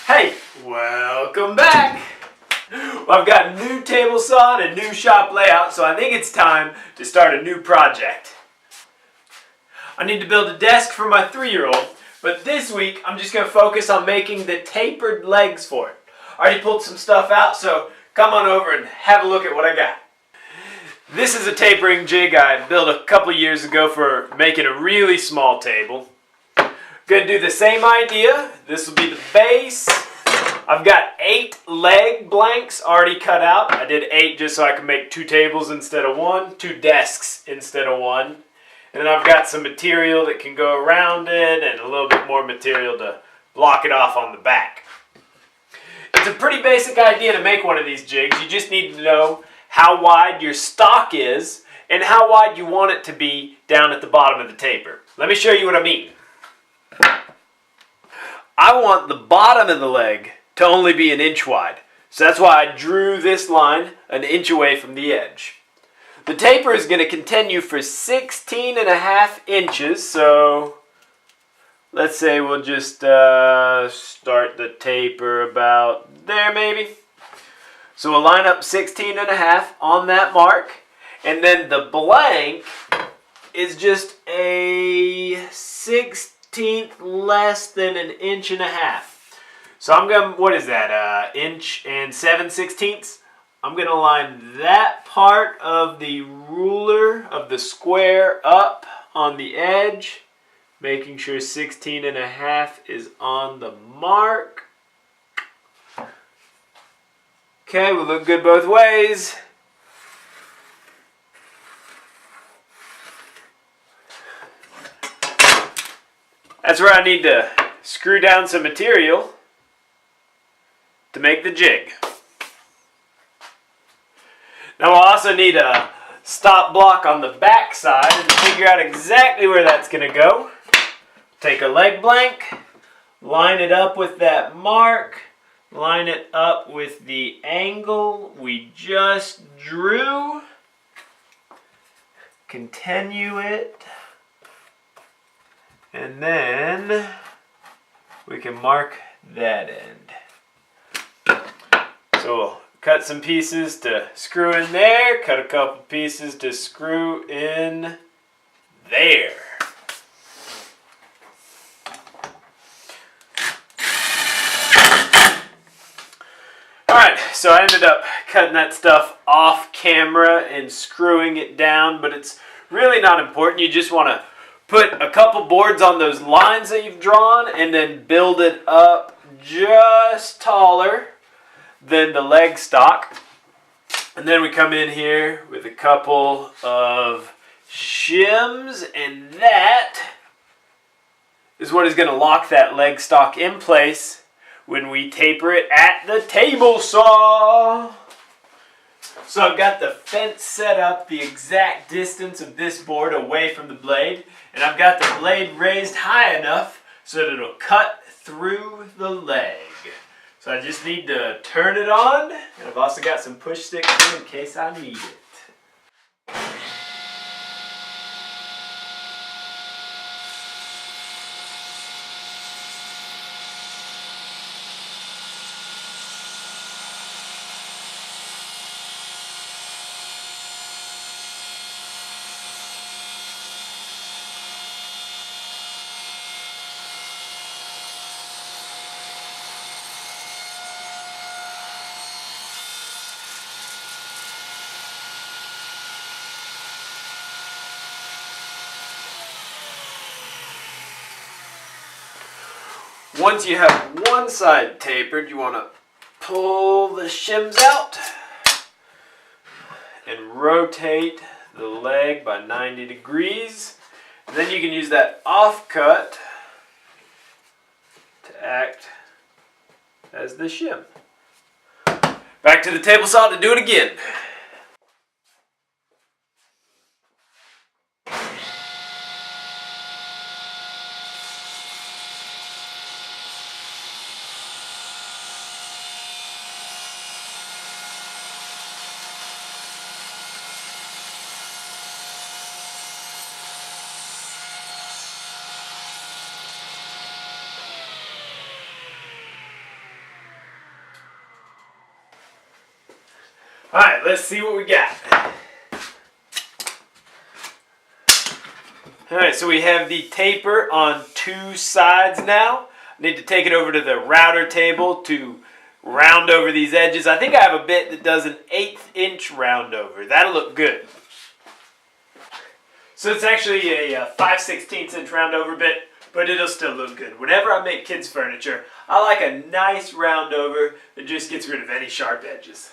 Hey, welcome back! Well, I've got a new table saw and a new shop layout, so I think it's time to start a new project. I need to build a desk for my 3-year-old, but this week I'm just going to focus on making the tapered legs for it. I already pulled some stuff out, so come on over and have a look at what I got. This is a tapering jig I built a couple years ago for making a really small table. Gonna do the same idea. This will be the base. I've got 8 leg blanks already cut out. I did 8 just so I could make 2 tables instead of 1, 2 desks instead of 1. And then I've got some material that can go around it and a little bit more material to block it off on the back. It's a pretty basic idea to make one of these jigs. You just need to know how wide your stock is and how wide you want it to be down at the bottom of the taper. Let me show you what I mean. I want the bottom of the leg to only be 1 inch wide. So that's why I drew this line 1 inch away from the edge. The taper is going to continue for 16.5 inches. So let's say we'll just start the taper about there maybe. So we'll line up 16.5 on that mark. And then the blank is just a 16th less than 1.5 inches. So I'm going to, what is that, 1 inch and 7/16? I'm going to line that part of the ruler of the square up on the edge, making sure 16.5 is on the mark. Okay, we look good both ways. That's where I need to screw down some material to make the jig. Now we'll also need a stop block on the back side and figure out exactly where that's going to go. Take a leg blank, line it up with that mark, line it up with the angle we just drew, continue it, and then we can mark that end. So we'll cut some pieces to screw in there, cut a couple pieces to screw in there. Alright, so I ended up cutting that stuff off camera and screwing it down, but it's really not important. You just want to put a couple boards on those lines that you've drawn and then build it up just taller than the leg stock. And then we come in here with a couple of shims, and that is what is going to lock that leg stock in place when we taper it at the table saw. So I've got the fence set up the exact distance of this board away from the blade, and I've got the blade raised high enough so that it'll cut through the leg. So I just need to turn it on, and I've also got some push sticks here in case I need it. Once you have one side tapered, you want to pull the shims out and rotate the leg by 90 degrees. And then you can use that offcut to act as the shim. Back to the table saw to do it again. Alright, let's see what we got. Alright, so we have the taper on two sides now. I need to take it over to the router table to round over these edges. I think I have a bit that does an 1/8 inch round over. That'll look good. So it's actually a 5/16 inch round over bit, but it'll still look good. Whenever I make kids furniture, I like a nice round over that just gets rid of any sharp edges.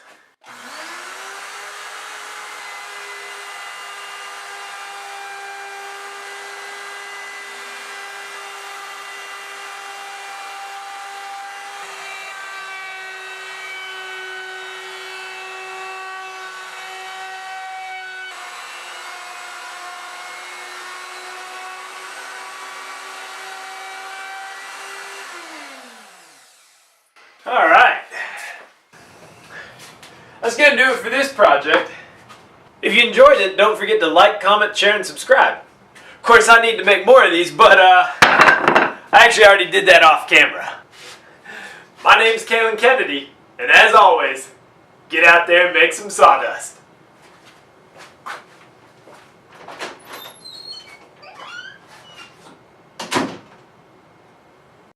Alright, that's going to do it for this project. If you enjoyed it, don't forget to like, comment, share, and subscribe. Of course, I need to make more of these, but I actually already did that off camera. My name's Kalen Kennedy, and as always, get out there and make some sawdust.